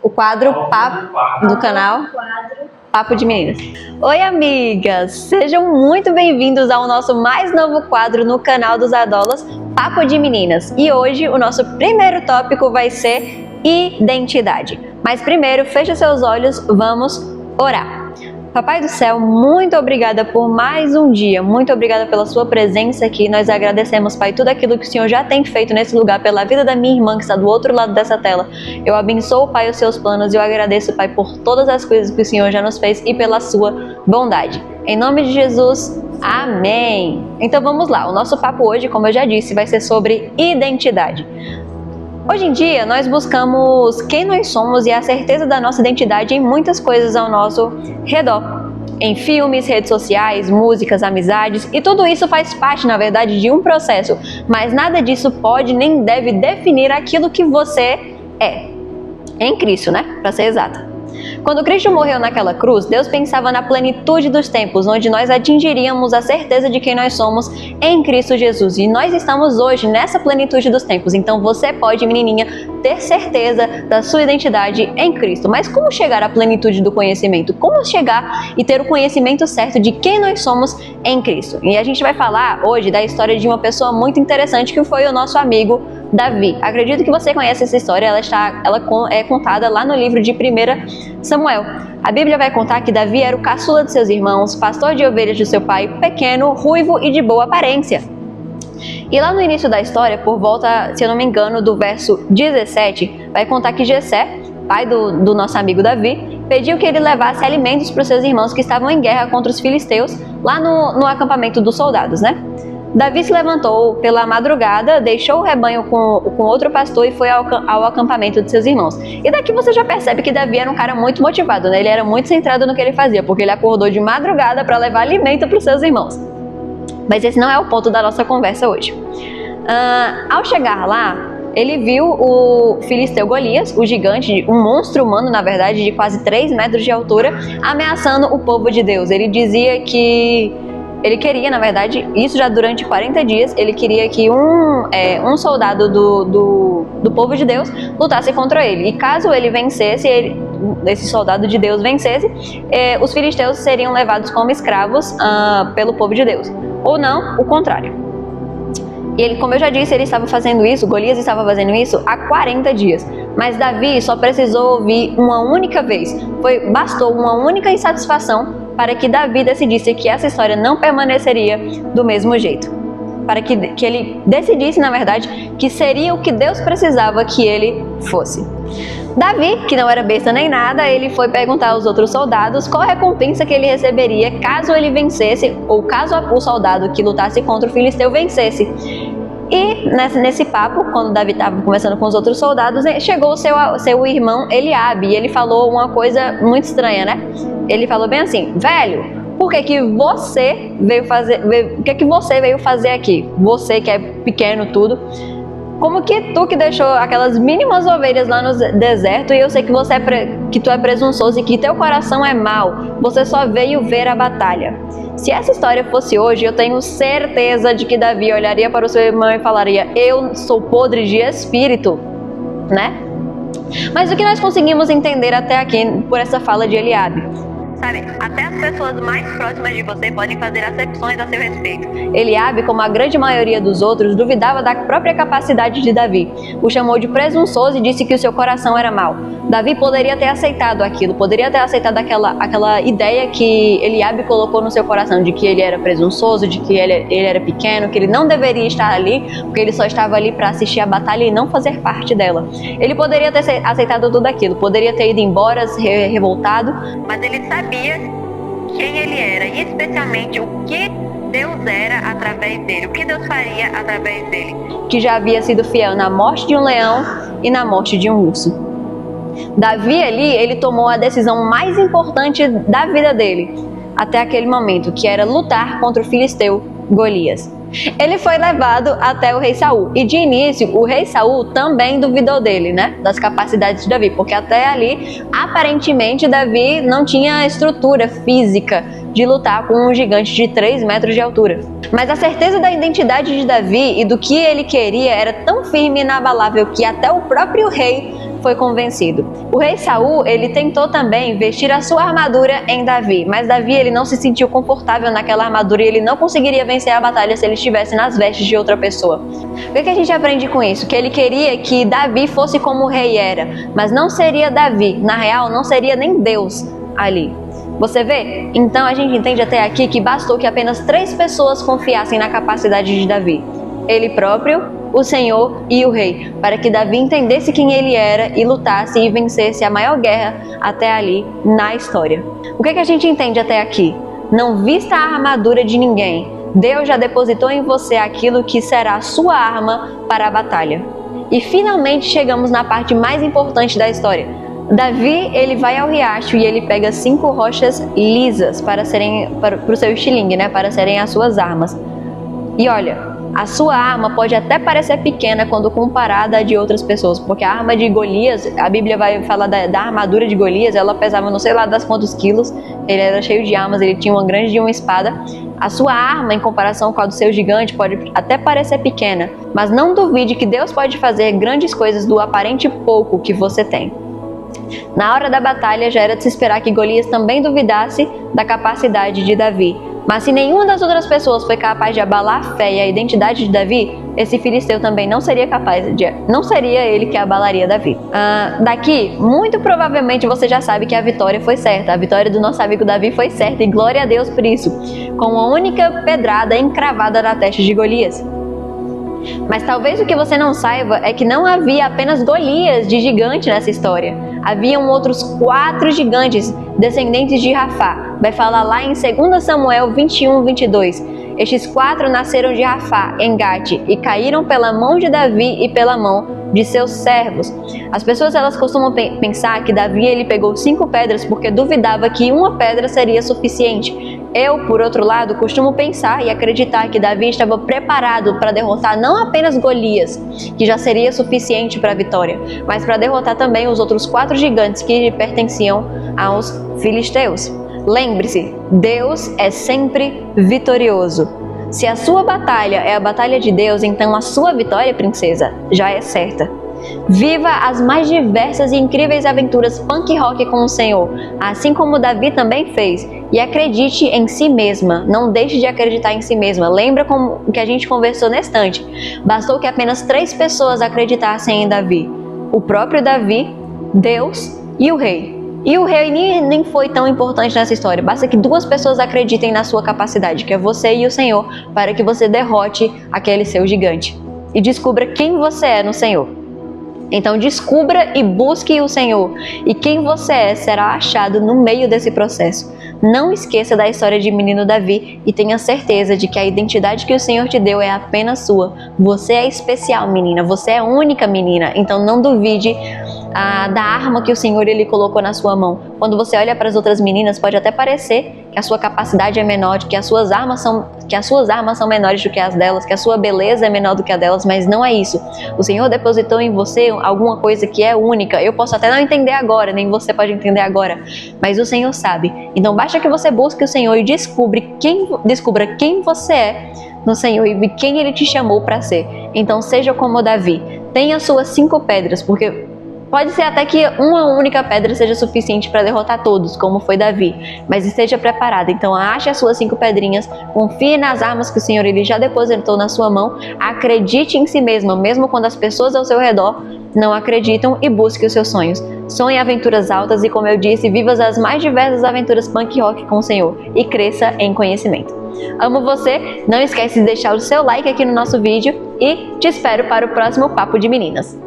o quadro Papo do canal Papo de Meninas. Oi, amigas! Sejam muito bem-vindos ao nosso mais novo quadro no canal dos Adolas, Papo de Meninas. E hoje o nosso primeiro tópico vai ser identidade. Mas primeiro, feche seus olhos, vamos orar. Papai do céu, muito obrigada por mais um dia, muito obrigada pela sua presença aqui. Nós agradecemos, Pai, tudo aquilo que o Senhor já tem feito nesse lugar, pela vida da minha irmã que está do outro lado dessa tela. Eu abençoo, Pai, os seus planos e eu agradeço, Pai, por todas as coisas que o Senhor já nos fez e pela sua bondade. Em nome de Jesus, amém! Então vamos lá, o nosso papo hoje, como eu já disse, vai ser sobre identidade. Hoje em dia, nós buscamos quem nós somos e a certeza da nossa identidade em muitas coisas ao nosso redor. Em filmes, redes sociais, músicas, amizades, e tudo isso faz parte, na verdade, de um processo, mas nada disso pode nem deve definir aquilo que você é. Em Cristo, né? Para ser exata. Quando Cristo morreu naquela cruz, Deus pensava na plenitude dos tempos, onde nós atingiríamos a certeza de quem nós somos em Cristo Jesus. E nós estamos hoje nessa plenitude dos tempos. Então você pode, menininha, ter certeza da sua identidade em Cristo. Mas como chegar à plenitude do conhecimento? Como chegar e ter o conhecimento certo de quem nós somos em Cristo? E a gente vai falar hoje da história de uma pessoa muito interessante que foi o nosso amigo Davi. Acredito que você conhece essa história, ela é contada lá no livro de 1 Samuel. A Bíblia vai contar que Davi era o caçula de seus irmãos, pastor de ovelhas de seu pai, pequeno, ruivo e de boa aparência. E lá no início da história, por volta, se eu não me engano, do verso 17, vai contar que Jessé, pai do nosso amigo Davi, pediu que ele levasse alimentos para os seus irmãos que estavam em guerra contra os filisteus, lá no acampamento dos soldados, né? Davi se levantou pela madrugada, deixou o rebanho com outro pastor e foi ao acampamento de seus irmãos. E daqui você já percebe que Davi era um cara muito motivado, né? Ele era muito centrado no que ele fazia, porque ele acordou de madrugada para levar alimento para os seus irmãos. Mas esse não é o ponto da nossa conversa hoje. Ao chegar lá, ele viu o filisteu Golias, o gigante, um monstro humano, na verdade, de quase 3 metros de altura, ameaçando o povo de Deus. Ele dizia que ele queria, na verdade, isso já durante 40 dias, ele queria que um soldado do povo de Deus lutasse contra ele. E caso ele vencesse, esse soldado de Deus vencesse, os filisteus seriam levados como escravos pelo povo de Deus. Ou não, o contrário. E ele, como eu já disse, ele estava fazendo isso, Golias estava fazendo isso há 40 dias. Mas Davi só precisou ouvir uma única vez. Bastou uma única insatisfação para que Davi decidisse que essa história não permaneceria do mesmo jeito. Para que ele decidisse, na verdade, que seria o que Deus precisava que ele fosse. Davi, que não era besta nem nada, ele foi perguntar aos outros soldados qual a recompensa que ele receberia caso ele vencesse, ou caso o soldado que lutasse contra o filisteu vencesse. E nesse papo, quando Davi estava conversando com os outros soldados, chegou o seu irmão Eliabe, e ele falou uma coisa muito estranha, né? Ele falou bem assim: velho, por que você veio fazer aqui? Você que é pequeno tudo, como que tu que deixou aquelas mínimas ovelhas lá no deserto, e eu sei que tu é presunçoso e que teu coração é mau, você só veio ver a batalha. Se essa história fosse hoje, eu tenho certeza de que Davi olharia para o seu irmão e falaria: eu sou podre de espírito, né? Mas o que nós conseguimos entender até aqui por essa fala de Eliabe? Sabe, até as pessoas mais próximas de você podem fazer acepções a seu respeito. Eliabe, como a grande maioria dos outros, duvidava da própria capacidade de Davi. O chamou de presunçoso e disse que o seu coração era mau. Davi poderia ter aceitado aquilo, poderia ter aceitado aquela ideia que Eliabe colocou no seu coração, de que ele era presunçoso, de que ele era pequeno, que ele não deveria estar ali, porque ele só estava ali para assistir a batalha e não fazer parte dela. Ele poderia ter aceitado tudo aquilo, poderia ter ido embora revoltado, mas ele sabia quem ele era e especialmente o que Deus era através dele, o que Deus faria através dele, que já havia sido fiel na morte de um leão e na morte de um urso. Davi ali, ele tomou a decisão mais importante da vida dele até aquele momento, que era lutar contra o filisteu Golias. Ele foi levado até o rei Saul, e de início o rei Saul também duvidou dele, né, das capacidades de Davi, porque até ali aparentemente Davi não tinha estrutura física de lutar com um gigante de 3 metros de altura. Mas a certeza da identidade de Davi e do que ele queria era tão firme e inabalável que até o próprio rei foi convencido. O rei Saul, ele tentou também vestir a sua armadura em Davi, mas Davi ele não se sentiu confortável naquela armadura e ele não conseguiria vencer a batalha se ele estivesse nas vestes de outra pessoa. O que a gente aprende com isso? Que ele queria que Davi fosse como o rei era, mas não seria Davi, na real não seria nem Deus ali. Você vê? Então a gente entende até aqui que bastou que apenas 3 pessoas confiassem na capacidade de Davi. Ele próprio, o Senhor e o rei, para que Davi entendesse quem ele era e lutasse e vencesse a maior guerra até ali na história. O que a gente entende até aqui? Não vista a armadura de ninguém. Deus já depositou em você aquilo que será a sua arma para a batalha. E finalmente chegamos na parte mais importante da história. Davi, ele vai ao riacho e ele pega 5 rochas lisas para o seu estilingue, para serem as suas armas. E olha, a sua arma pode até parecer pequena quando comparada a de outras pessoas, porque a arma de Golias, a Bíblia vai falar da armadura de Golias, ela pesava não sei lá das quantos quilos, ele era cheio de armas, ele tinha uma grande de uma espada. A sua arma, em comparação com a do seu gigante, pode até parecer pequena, mas não duvide que Deus pode fazer grandes coisas do aparente pouco que você tem. Na hora da batalha, já era de se esperar que Golias também duvidasse da capacidade de Davi. Mas se nenhuma das outras pessoas foi capaz de abalar a fé e a identidade de Davi, esse filisteu também não seria ele que abalaria Davi. Daqui, muito provavelmente você já sabe que a vitória foi certa. A vitória do nosso amigo Davi foi certa e glória a Deus por isso, com uma única pedrada encravada na testa de Golias. Mas talvez o que você não saiba é que não havia apenas Golias de gigante nessa história. Haviam outros 4 gigantes descendentes de Rafá. Vai falar lá em 2 Samuel 21:22. Estes 4 nasceram de Rafá, em Gate, e caíram pela mão de Davi e pela mão de seus servos. As pessoas elas costumam pensar que Davi ele pegou 5 pedras porque duvidava que uma pedra seria suficiente. Eu, por outro lado, costumo pensar e acreditar que Davi estava preparado para derrotar não apenas Golias, que já seria suficiente para a vitória, mas para derrotar também os outros 4 gigantes que pertenciam aos filisteus. Lembre-se, Deus é sempre vitorioso. Se a sua batalha é a batalha de Deus, então a sua vitória, princesa, já é certa. Viva as mais diversas e incríveis aventuras punk rock com o Senhor, assim como Davi também fez. E acredite em si mesma, não deixe de acreditar em si mesma. Lembra como que a gente conversou nesse instante. Bastou que apenas 3 pessoas acreditassem em Davi. O próprio Davi, Deus e o rei. E o rei nem foi tão importante nessa história. Basta que 2 pessoas acreditem na sua capacidade, que é você e o Senhor, para que você derrote aquele seu gigante. E descubra quem você é no Senhor. Então descubra e busque o Senhor. E quem você é será achado no meio desse processo. Não esqueça da história de menino Davi e tenha certeza de que a identidade que o Senhor te deu é apenas sua. Você é especial, menina. Você é única, menina. Então não duvide da arma que o Senhor ele colocou na sua mão. Quando você olha para as outras meninas, pode até parecer que a sua capacidade é menor, que as suas armas são menores do que as delas, que a sua beleza é menor do que a delas, mas não é isso. O Senhor depositou em você alguma coisa que é única. Eu posso até não entender agora, nem você pode entender agora, mas o Senhor sabe. Então basta que você busque o Senhor e descubra quem você é no Senhor e quem Ele te chamou para ser. Então seja como Davi. Tenha suas 5 pedras, porque pode ser até que uma única pedra seja suficiente para derrotar todos, como foi Davi, mas esteja preparado. Então ache as suas 5 pedrinhas, confie nas armas que o Senhor ele já depositou na sua mão, acredite em si mesma, mesmo quando as pessoas ao seu redor não acreditam, e busque os seus sonhos. Sonhe aventuras altas e, como eu disse, viva as mais diversas aventuras punk rock com o Senhor e cresça em conhecimento. Amo você, não esquece de deixar o seu like aqui no nosso vídeo e te espero para o próximo Papo de Meninas.